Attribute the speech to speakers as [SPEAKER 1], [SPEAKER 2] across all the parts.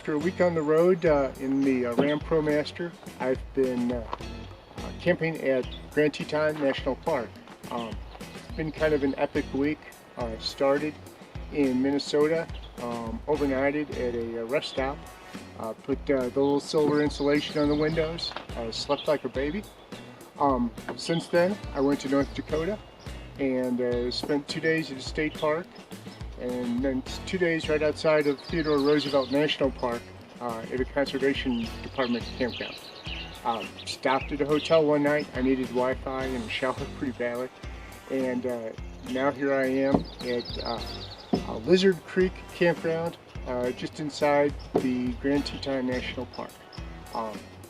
[SPEAKER 1] after a week on the road in the Ram Promaster, I've been camping at Grand Teton National Park. It's been kind of an epic week. Started in Minnesota, overnighted at a rest stop, put the little silver insulation on the windows, slept like a baby. Since then, I went to North Dakota and spent 2 days at a state park, and then 2 days right outside of Theodore Roosevelt National Park at a conservation department campground. Stopped at a hotel one night. I needed Wi-Fi and a shower pretty badly, and now here I am at Lizard Creek Campground just inside the Grand Teton National Park.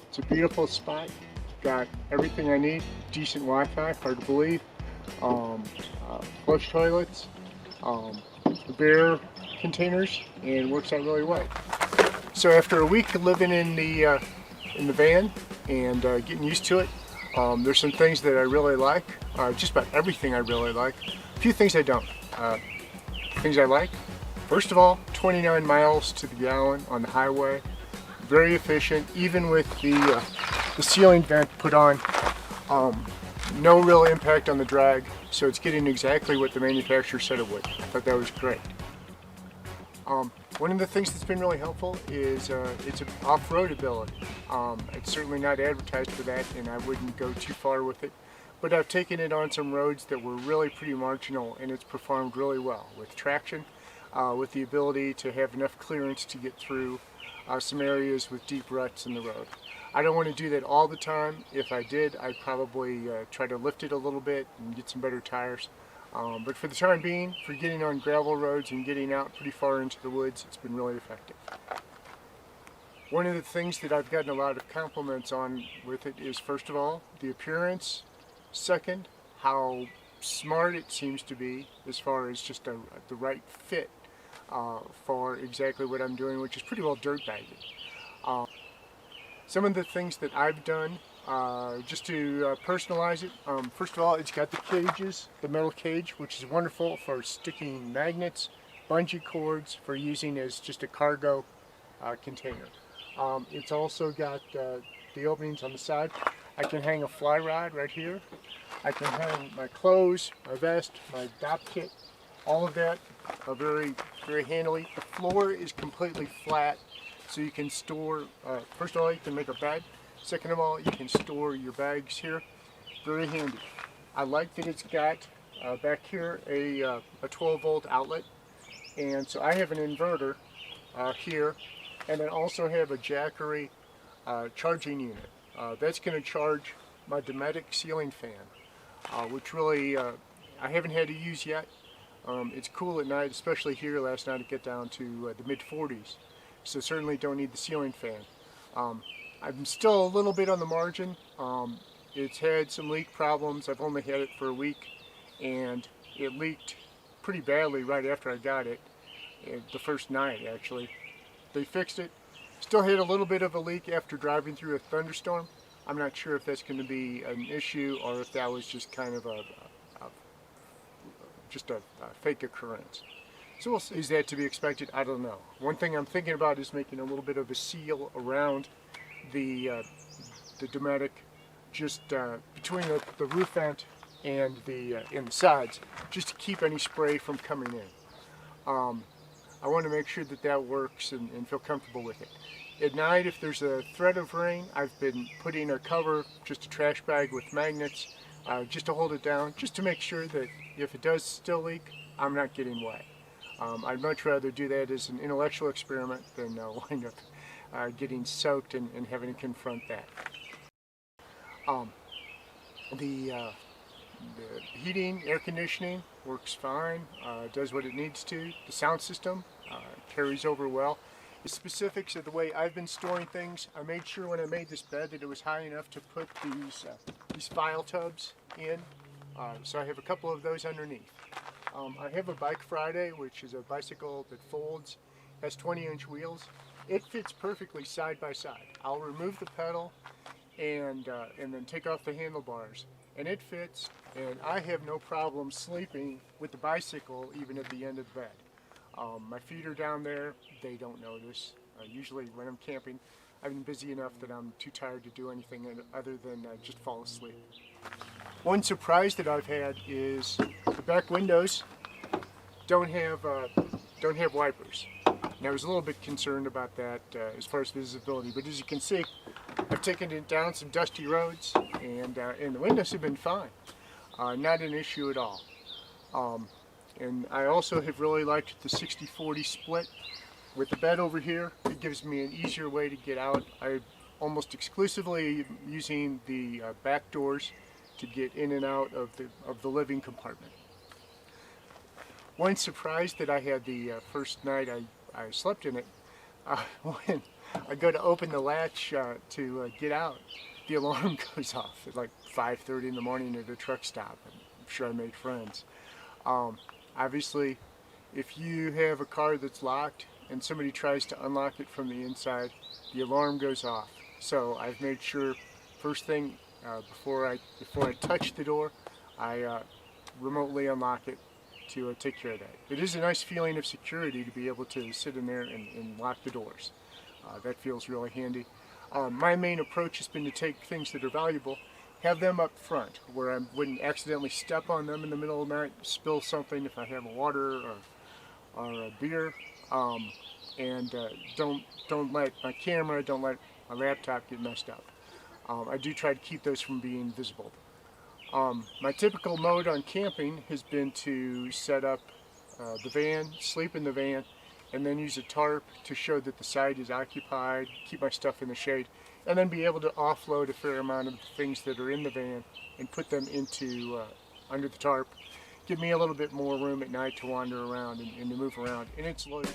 [SPEAKER 1] It's a beautiful spot. Got everything I need. Decent Wi-Fi, hard to believe. Flush toilets, bear containers, and works out really well. So after a week living in the van and getting used to it, there's some things that I really like. Just about everything I really like. A few things I don't. Things I like. First of all, 29 miles to the gallon on the highway. Very efficient, even with the ceiling vent put on. No real impact on the drag, so it's getting exactly what the manufacturer said it would. I thought that was great. One of the things that's been really helpful is its off-road ability. It's certainly not advertised for that, and I wouldn't go too far with it, but I've taken it on some roads that were really pretty marginal, and it's performed really well with traction, with the ability to have enough clearance to get through some areas with deep ruts in the road. I don't want to do that all the time. If I did, I'd probably try to lift it a little bit and get some better tires. But for the time being, for getting on gravel roads and getting out pretty far into the woods, it's been really effective. One of the things that I've gotten a lot of compliments on with it is, first of all, the appearance. Second, how smart it seems to be as far as just the right fit for exactly what I'm doing, which is pretty well dirtbagging. Some of the things that I've done just to personalize it, first of all, it's got the cages, the metal cage, which is wonderful for sticking magnets, bungee cords, for using as just a cargo container. It's also got the openings on the side. I can hang a fly rod right here. I can hang my clothes, my vest, my DOP kit, all of that very, very handily. The floor is completely flat, so you can store, first of all, you can make a bed. Second of all, you can store your bags here. Very handy. I like that it's got back here a 12-volt outlet, and so I have an inverter here, and then also have a Jackery charging unit. That's going to charge my Dometic ceiling fan, which really I haven't had to use yet. It's cool at night, especially here last night, to get down to the mid-40s. So certainly don't need the ceiling fan. I'm still a little bit on the margin. It's had some leak problems. I've only had it for a week, and it leaked pretty badly right after I got it, the first night actually. They fixed it. Still had a little bit of a leak after driving through a thunderstorm. I'm not sure if that's going to be an issue or if that was just kind of a fake occurrence. So is that to be expected? I don't know. One thing I'm thinking about is making a little bit of a seal around the Dometic, just between the roof vent and the sides, just to keep any spray from coming in. I want to make sure that that works and feel comfortable with it. At night, if there's a threat of rain, I've been putting a cover, just a trash bag with magnets, just to hold it down, just to make sure that if it does still leak, I'm not getting wet. I'd much rather do that as an intellectual experiment than wind up getting soaked and having to confront that. The heating, air conditioning works fine, does what it needs to. The sound system carries over well. The specifics of the way I've been storing things, I made sure when I made this bed that it was high enough to put these file tubs in. So I have a couple of those underneath. I have a Bike Friday, which is a bicycle that folds, has 20-inch wheels. It fits perfectly side by side. I'll remove the pedal and then take off the handlebars, and it fits, and I have no problem sleeping with the bicycle even at the end of the bed. My feet are down there, they don't notice. Usually when I'm camping, I've been busy enough that I'm too tired to do anything other than just fall asleep. One surprise that I've had is the back windows don't have wipers. And I was a little bit concerned about that as far as visibility, but as you can see, I've taken it down some dusty roads, and the windows have been fine. Not an issue at all. And I also have really liked the 60-40 split. With the bed over here, it gives me an easier way to get out. I almost exclusively using the back doors to get in and out of the living compartment. One surprise that I had the first night I slept in it, when I go to open the latch to get out, the alarm goes off at like 5:30 in the morning at a truck stop. I'm sure I made friends. Obviously, if you have a car that's locked and somebody tries to unlock it from the inside, the alarm goes off. So I've made sure first thing before I touch the door, I remotely unlock it to take care of that. It is a nice feeling of security to be able to sit in there and lock the doors. That feels really handy. My main approach has been to take things that are valuable, have them up front where I wouldn't accidentally step on them in the middle of the night, spill something if I have a water or a beer, and don't let my camera, don't let my laptop get messed up. I do try to keep those from being visible. My typical mode on camping has been to set up the van, sleep in the van, and then use a tarp to show that the side is occupied, keep my stuff in the shade, and then be able to offload a fair amount of the things that are in the van and put them into under the tarp. Give me a little bit more room at night to wander around and to move around, and it's loaded.